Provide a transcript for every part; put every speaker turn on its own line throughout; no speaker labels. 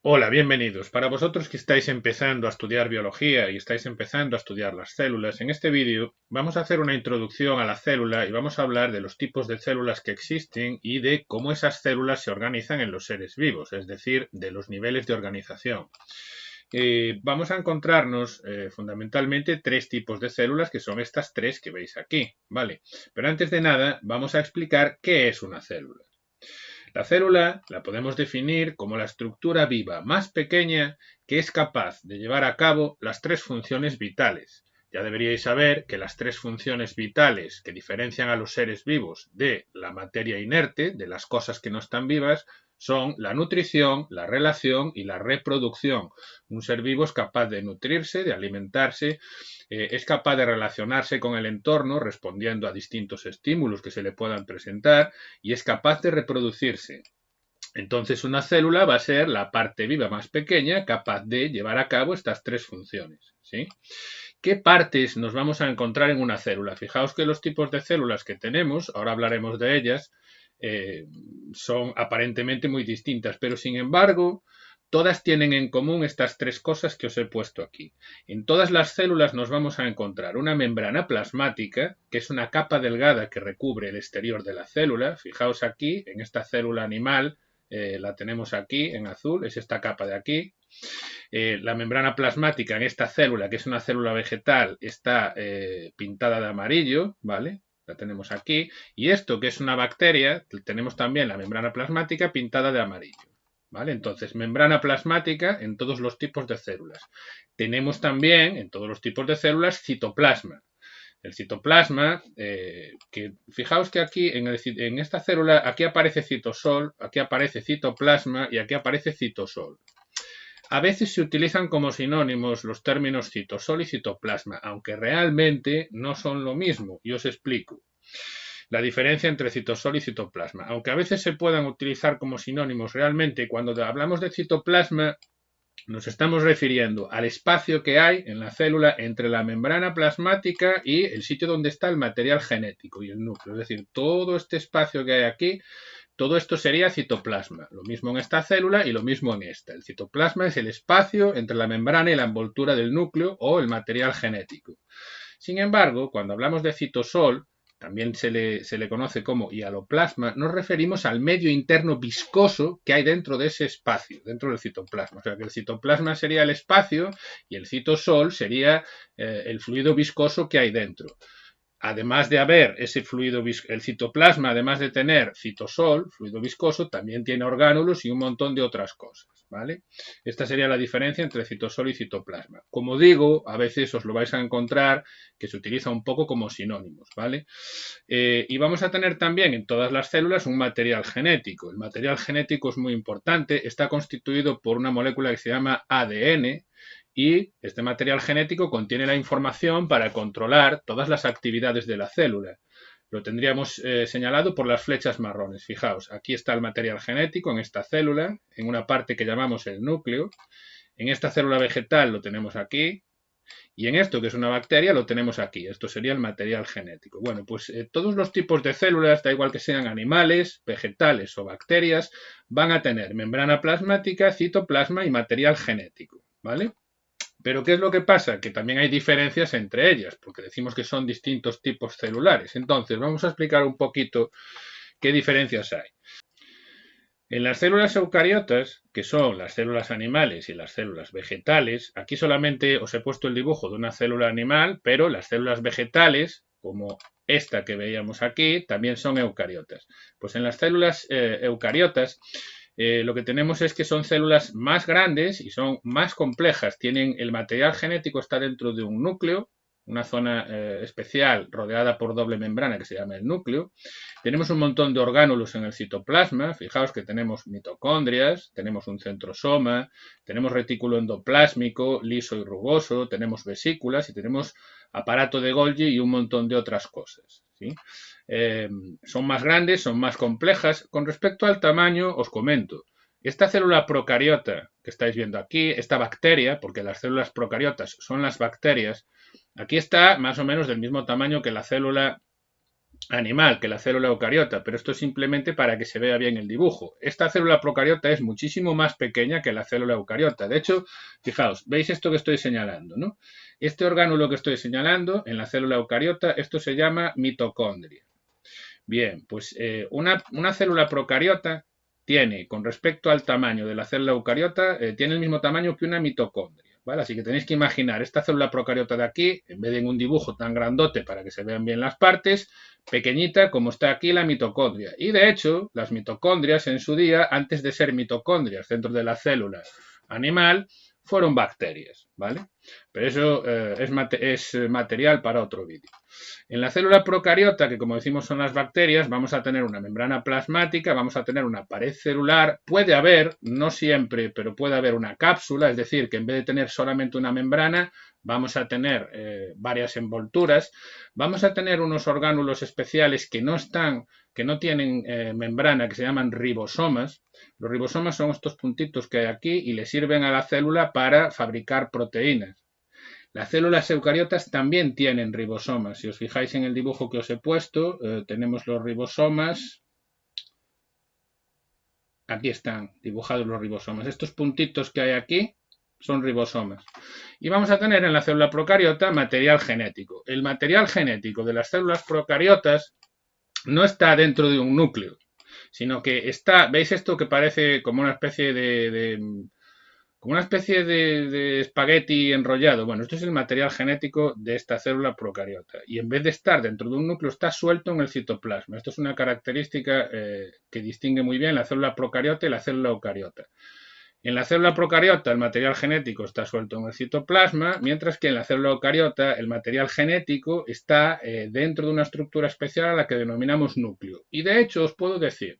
Hola, bienvenidos. Para vosotros que estáis empezando a estudiar biología y estáis empezando a estudiar las células, en este vídeo vamos a hacer una introducción a la célula y vamos a hablar de los tipos de células que existen y de cómo esas células se organizan en los seres vivos, es decir, de los niveles de organización. Vamos a encontrarnos fundamentalmente tres tipos de células, que son estas tres que veis aquí, ¿vale? Pero antes de nada, vamos a explicar qué es una célula. La célula la podemos definir como la estructura viva más pequeña que es capaz de llevar a cabo las tres funciones vitales. Ya deberíais saber que las tres funciones vitales que diferencian a los seres vivos de la materia inerte, de las cosas que no están vivas, son la nutrición, la relación y la reproducción. Un ser vivo es capaz de nutrirse, de alimentarse, es capaz de relacionarse con el entorno respondiendo a distintos estímulos que se le puedan presentar y es capaz de reproducirse. Entonces una célula va a ser la parte viva más pequeña capaz de llevar a cabo estas tres funciones, ¿sí? ¿Qué partes nos vamos a encontrar en una célula? Fijaos que los tipos de células que tenemos, ahora hablaremos de ellas, son aparentemente muy distintas, pero sin embargo, todas tienen en común estas tres cosas que os he puesto aquí. En todas las células nos vamos a encontrar una membrana plasmática, que es una capa delgada que recubre el exterior de la célula. Fijaos aquí, en esta célula animal, la tenemos aquí en azul, es esta capa de aquí. La membrana plasmática en esta célula, que es una célula vegetal, está pintada de amarillo, ¿vale? La tenemos aquí. Y esto, que es una bacteria, tenemos también la membrana plasmática pintada de amarillo. ¿Vale? Entonces, membrana plasmática en todos los tipos de células. Tenemos también en todos los tipos de células citoplasma. El citoplasma, que fijaos que aquí en esta célula, aquí aparece citosol, aquí aparece citoplasma y aquí aparece citosol. A veces se utilizan como sinónimos los términos citosol y citoplasma, aunque realmente no son lo mismo, y os explico la diferencia entre citosol y citoplasma. Aunque a veces se puedan utilizar como sinónimos, realmente cuando hablamos de citoplasma nos estamos refiriendo al espacio que hay en la célula entre la membrana plasmática y el sitio donde está el material genético y el núcleo. Es decir, todo este espacio que hay aquí, todo esto sería citoplasma. Lo mismo en esta célula y lo mismo en esta. El citoplasma es el espacio entre la membrana y la envoltura del núcleo o el material genético. Sin embargo, cuando hablamos de citosol, también se le conoce como hialoplasma, nos referimos al medio interno viscoso que hay dentro de ese espacio, dentro del citoplasma. O sea que el citoplasma sería el espacio y el citosol sería el fluido viscoso que hay dentro. Además de haber ese fluido viscoso, el citoplasma, además de tener citosol, fluido viscoso, también tiene orgánulos y un montón de otras cosas, ¿vale? Esta sería la diferencia entre citosol y citoplasma. Como digo, a veces os lo vais a encontrar que se utiliza un poco como sinónimos, ¿vale? Y vamos a tener también en todas las células un material genético. El material genético es muy importante, está constituido por una molécula que se llama ADN, y este material genético contiene la información para controlar todas las actividades de la célula. Lo tendríamos señalado por las flechas marrones. Fijaos, aquí está el material genético en esta célula, en una parte que llamamos el núcleo. En esta célula vegetal lo tenemos aquí. Y en esto, que es una bacteria, lo tenemos aquí. Esto sería el material genético. Bueno, pues todos los tipos de células, da igual que sean animales, vegetales o bacterias, van a tener membrana plasmática, citoplasma y material genético, ¿vale? Pero ¿qué es lo que pasa? Que también hay diferencias entre ellas, porque decimos que son distintos tipos celulares. Entonces, vamos a explicar un poquito qué diferencias hay. En las células eucariotas, que son las células animales y las células vegetales, aquí solamente os he puesto el dibujo de una célula animal, pero las células vegetales, como esta que veíamos aquí, también son eucariotas. Pues en las células eucariotas lo que tenemos es que son células más grandes y son más complejas. Tienen el material genético está dentro de un núcleo, una zona especial rodeada por doble membrana que se llama el núcleo. Tenemos un montón de orgánulos en el citoplasma. Fijaos que tenemos mitocondrias, tenemos un centrosoma, tenemos retículo endoplásmico, liso y rugoso, tenemos vesículas y tenemos aparato de Golgi y un montón de otras cosas, ¿sí? Son más grandes, son más complejas. Con respecto al tamaño, os comento. Esta célula procariota que estáis viendo aquí, esta bacteria, porque las células procariotas son las bacterias, aquí está más o menos del mismo tamaño que la célula animal que la célula eucariota, pero esto es simplemente para que se vea bien el dibujo. Esta célula procariota es muchísimo más pequeña que la célula eucariota. De hecho, fijaos, ¿veis esto que estoy señalando, ¿no? Este orgánulo que estoy señalando en la célula eucariota, esto se llama mitocondria. Bien, pues una célula procariota tiene, con respecto al tamaño de la célula eucariota, tiene el mismo tamaño que una mitocondria, ¿vale? Así que tenéis que imaginar esta célula procariota de aquí, en vez de en un dibujo tan grandote para que se vean bien las partes, pequeñita como está aquí la mitocondria. Y de hecho, las mitocondrias en su día, antes de ser mitocondrias dentro de la célula animal, fueron bacterias, ¿vale? Pero eso es material para otro vídeo. En la célula procariota, que como decimos son las bacterias, vamos a tener una membrana plasmática, vamos a tener una pared celular, puede haber, no siempre, pero puede haber una cápsula, es decir, que en vez de tener solamente una membrana, vamos a tener varias envolturas, vamos a tener unos orgánulos especiales que no tienen membrana, que se llaman ribosomas. Los ribosomas son estos puntitos que hay aquí y le sirven a la célula para fabricar proteínas. Las células eucariotas también tienen ribosomas. Si os fijáis en el dibujo que os he puesto, tenemos los ribosomas. Aquí están dibujados los ribosomas. Estos puntitos que hay aquí son ribosomas. Y vamos a tener en la célula procariota material genético. El material genético de las células procariotas no está dentro de un núcleo, sino que está, ¿veis esto que parece como una especie de espagueti enrollado? Bueno, esto es el material genético de esta célula procariota. Y en vez de estar dentro de un núcleo, está suelto en el citoplasma. Esto es una característica que distingue muy bien la célula procariota y la célula eucariota. En la célula procariota el material genético está suelto en el citoplasma, mientras que en la célula eucariota el material genético está dentro de una estructura especial a la que denominamos núcleo. Y de hecho os puedo decir,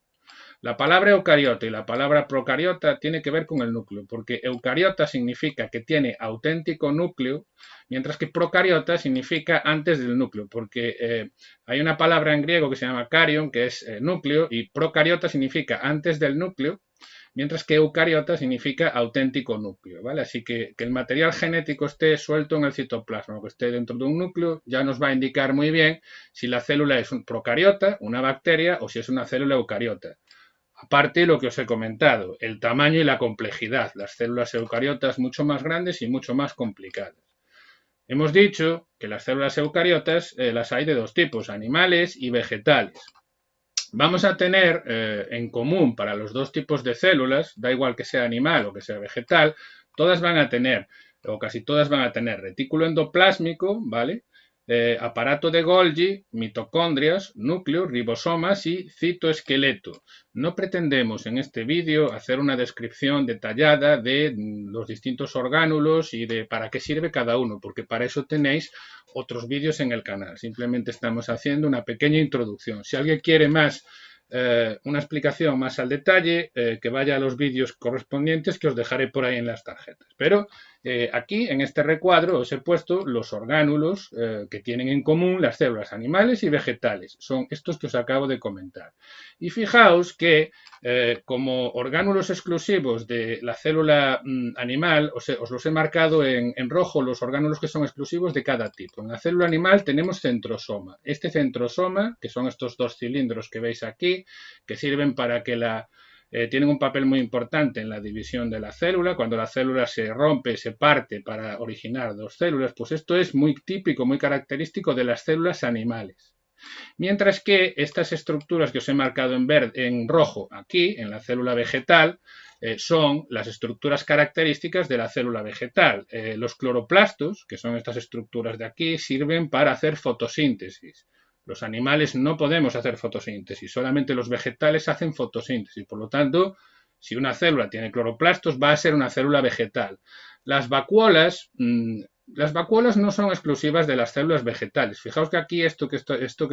la palabra eucariota y la palabra procariota tiene que ver con el núcleo, porque eucariota significa que tiene auténtico núcleo, mientras que procariota significa antes del núcleo, porque hay una palabra en griego que se llama carion, que es núcleo, y procariota significa antes del núcleo, mientras que eucariota significa auténtico núcleo, ¿vale? Así que el material genético esté suelto en el citoplasma o que esté dentro de un núcleo ya nos va a indicar muy bien si la célula es un procariota, una bacteria, o si es una célula eucariota. Aparte de lo que os he comentado, el tamaño y la complejidad. Las células eucariotas mucho más grandes y mucho más complicadas. Hemos dicho que las células eucariotas las hay de dos tipos, animales y vegetales. Vamos a tener en común para los dos tipos de células, da igual que sea animal o que sea vegetal, todas van a tener, o casi todas van a tener retículo endoplásmico, ¿vale? Aparato de Golgi, mitocondrias, núcleo, ribosomas y citoesqueleto. No pretendemos en este vídeo hacer una descripción detallada de los distintos orgánulos y de para qué sirve cada uno, porque para eso tenéis otros vídeos en el canal. Simplemente estamos haciendo una pequeña introducción. Si alguien quiere más, una explicación más al detalle, que vaya a los vídeos correspondientes que os dejaré por ahí en las tarjetas. Pero aquí en este recuadro os he puesto los orgánulos que tienen en común las células animales y vegetales. Son estos que os acabo de comentar. Y fijaos que como orgánulos exclusivos de la célula animal, os los he marcado en rojo los orgánulos que son exclusivos de cada tipo. En la célula animal tenemos centrosoma. Este centrosoma, que son estos dos cilindros que veis aquí, que sirven para que tienen un papel muy importante en la división de la célula. Cuando la célula se rompe, se parte para originar dos células, pues esto es muy típico, muy característico de las células animales. Mientras que estas estructuras que os he marcado en rojo aquí, en la célula vegetal, son las estructuras características de la célula vegetal. Los cloroplastos, que son estas estructuras de aquí, sirven para hacer fotosíntesis. Los animales no podemos hacer fotosíntesis, solamente los vegetales hacen fotosíntesis. Por lo tanto, si una célula tiene cloroplastos, va a ser una célula vegetal. Las vacuolas no son exclusivas de las células vegetales. Fijaos que aquí esto que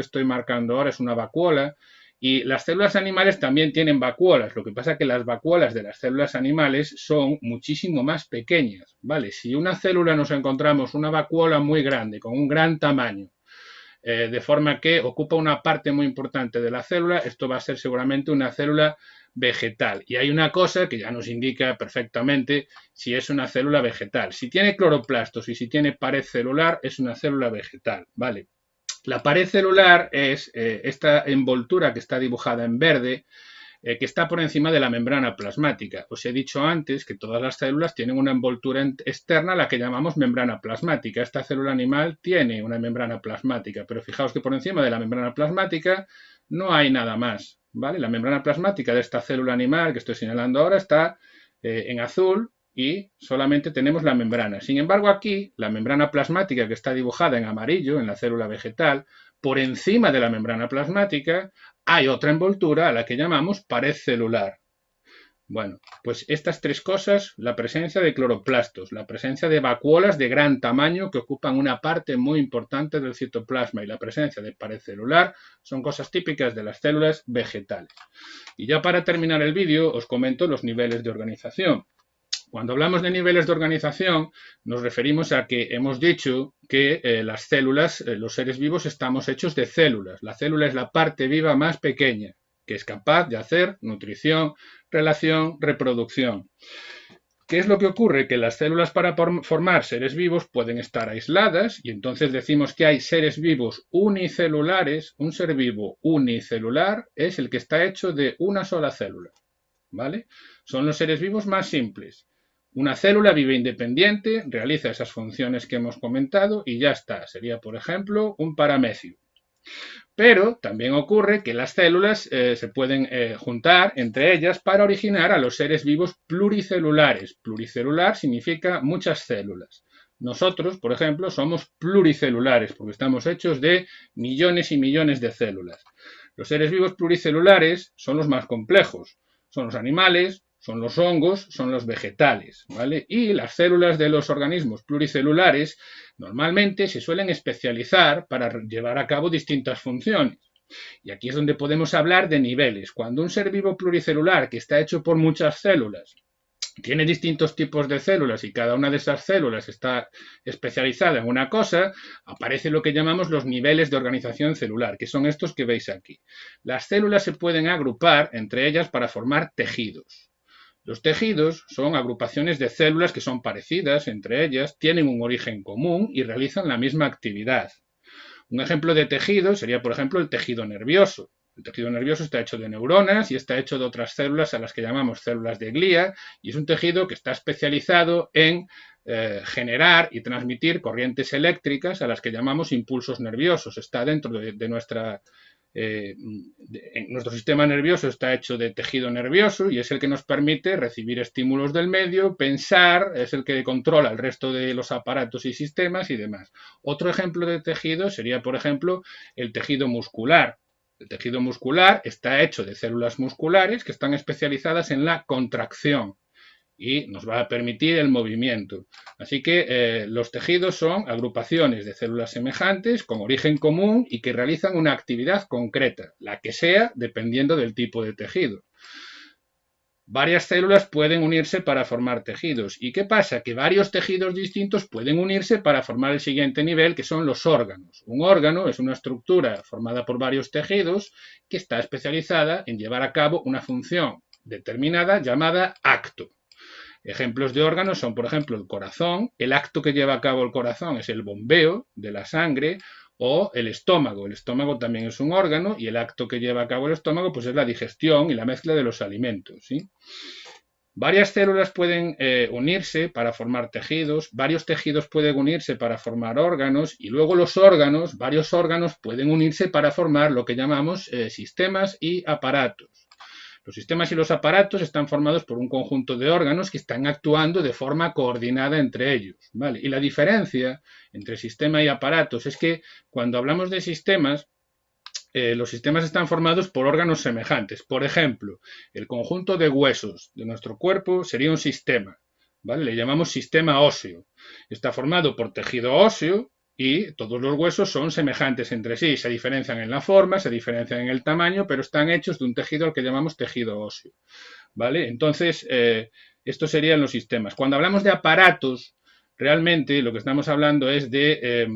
estoy marcando ahora es una vacuola y las células animales también tienen vacuolas. Lo que pasa es que las vacuolas de las células animales son muchísimo más pequeñas, ¿vale? Si una célula nos encontramos una vacuola muy grande, con un gran tamaño, de forma que ocupa una parte muy importante de la célula, esto va a ser seguramente una célula vegetal. Y hay una cosa que ya nos indica perfectamente si es una célula vegetal. Si tiene cloroplastos y si tiene pared celular, es una célula vegetal, ¿vale? La pared celular es esta envoltura que está dibujada en verde, que está por encima de la membrana plasmática. Os he dicho antes que todas las células tienen una envoltura externa, la que llamamos membrana plasmática. Esta célula animal tiene una membrana plasmática, pero fijaos que por encima de la membrana plasmática no hay nada más, ¿vale? La membrana plasmática de esta célula animal que estoy señalando ahora está en azul y solamente tenemos la membrana. Sin embargo, aquí, la membrana plasmática que está dibujada en amarillo en la célula vegetal, por encima de la membrana plasmática hay otra envoltura a la que llamamos pared celular. Bueno, pues estas tres cosas, la presencia de cloroplastos, la presencia de vacuolas de gran tamaño que ocupan una parte muy importante del citoplasma y la presencia de pared celular son cosas típicas de las células vegetales. Y ya para terminar el vídeo os comento los niveles de organización. Cuando hablamos de niveles de organización, nos referimos a que hemos dicho que las células, los seres vivos, estamos hechos de células. La célula es la parte viva más pequeña, que es capaz de hacer nutrición, relación, reproducción. ¿Qué es lo que ocurre? Que las células para formar seres vivos pueden estar aisladas y entonces decimos que hay seres vivos unicelulares. Un ser vivo unicelular es el que está hecho de una sola célula, ¿vale? Son los seres vivos más simples. Una célula vive independiente, realiza esas funciones que hemos comentado y ya está. Sería, por ejemplo, un paramecio. Pero también ocurre que las células se pueden juntar entre ellas para originar a los seres vivos pluricelulares. Pluricelular significa muchas células. Nosotros, por ejemplo, somos pluricelulares porque estamos hechos de millones y millones de células. Los seres vivos pluricelulares son los más complejos. Son los animales, son los hongos, son los vegetales, ¿vale? Y las células de los organismos pluricelulares normalmente se suelen especializar para llevar a cabo distintas funciones. Y aquí es donde podemos hablar de niveles. Cuando un ser vivo pluricelular que está hecho por muchas células tiene distintos tipos de células y cada una de esas células está especializada en una cosa, aparece lo que llamamos los niveles de organización celular, que son estos que veis aquí. Las células se pueden agrupar entre ellas para formar tejidos. Los tejidos son agrupaciones de células que son parecidas entre ellas, tienen un origen común y realizan la misma actividad. Un ejemplo de tejido sería, por ejemplo, el tejido nervioso. El tejido nervioso está hecho de neuronas y está hecho de otras células a las que llamamos células de glía y es un tejido que está especializado en generar y transmitir corrientes eléctricas a las que llamamos impulsos nerviosos. Está dentro de nuestra nuestro sistema nervioso está hecho de tejido nervioso y es el que nos permite recibir estímulos del medio, pensar, es el que controla el resto de los aparatos y sistemas y demás. Otro ejemplo de tejido sería, por ejemplo, el tejido muscular. El tejido muscular está hecho de células musculares que están especializadas en la contracción y nos va a permitir el movimiento. Así que los tejidos son agrupaciones de células semejantes con origen común y que realizan una actividad concreta, la que sea, dependiendo del tipo de tejido. Varias células pueden unirse para formar tejidos. ¿Y qué pasa? Que varios tejidos distintos pueden unirse para formar el siguiente nivel, que son los órganos. Un órgano es una estructura formada por varios tejidos que está especializada en llevar a cabo una función determinada llamada acto. Ejemplos de órganos son, por ejemplo, el corazón. El acto que lleva a cabo el corazón es el bombeo de la sangre, o el estómago. El estómago también es un órgano y el acto que lleva a cabo el estómago pues es la digestión y la mezcla de los alimentos, ¿sí? Varias células pueden unirse para formar tejidos, varios tejidos pueden unirse para formar órganos y luego los órganos, varios órganos pueden unirse para formar lo que llamamos sistemas y aparatos. Los sistemas y los aparatos están formados por un conjunto de órganos que están actuando de forma coordinada entre ellos, ¿vale? Y la diferencia entre sistema y aparatos es que cuando hablamos de sistemas, los sistemas están formados por órganos semejantes. Por ejemplo, el conjunto de huesos de nuestro cuerpo sería un sistema, ¿vale? Le llamamos sistema óseo. Está formado por tejido óseo y todos los huesos son semejantes entre sí, se diferencian en la forma, se diferencian en el tamaño, pero están hechos de un tejido al que llamamos tejido óseo, ¿vale? Entonces, estos serían los sistemas. Cuando hablamos de aparatos, realmente lo que estamos hablando es de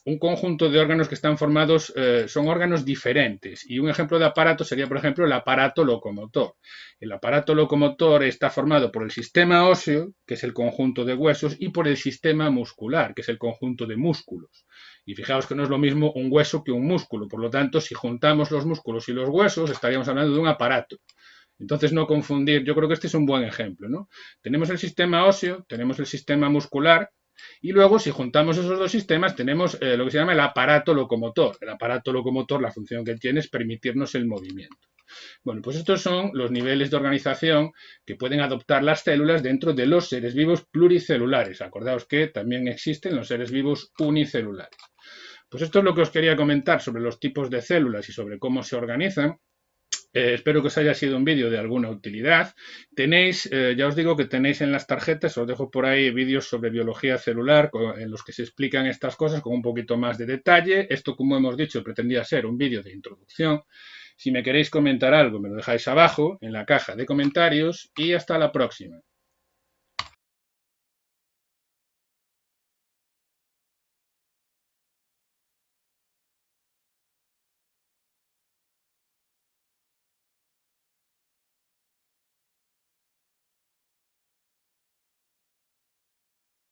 un conjunto de órganos que están formados, son órganos diferentes. Y un ejemplo de aparato sería, por ejemplo, el aparato locomotor. El aparato locomotor está formado por el sistema óseo, que es el conjunto de huesos, y por el sistema muscular, que es el conjunto de músculos. Y fijaos que no es lo mismo un hueso que un músculo. Por lo tanto, si juntamos los músculos y los huesos, estaríamos hablando de un aparato. Entonces, no confundir, yo creo que este es un buen ejemplo, ¿no? Tenemos el sistema óseo, tenemos el sistema muscular, y luego, si juntamos esos dos sistemas, tenemos lo que se llama el aparato locomotor. El aparato locomotor, la función que tiene es permitirnos el movimiento. Bueno, pues estos son los niveles de organización que pueden adoptar las células dentro de los seres vivos pluricelulares. Acordaos que también existen los seres vivos unicelulares. Pues esto es lo que os quería comentar sobre los tipos de células y sobre cómo se organizan. Espero que os haya sido un vídeo de alguna utilidad. Tenéis, ya os digo que tenéis en las tarjetas, os dejo por ahí vídeos sobre biología celular en los que se explican estas cosas con un poquito más de detalle. Esto, como hemos dicho, pretendía ser un vídeo de introducción. Si me queréis comentar algo, me lo dejáis abajo en la caja de comentarios y hasta la próxima.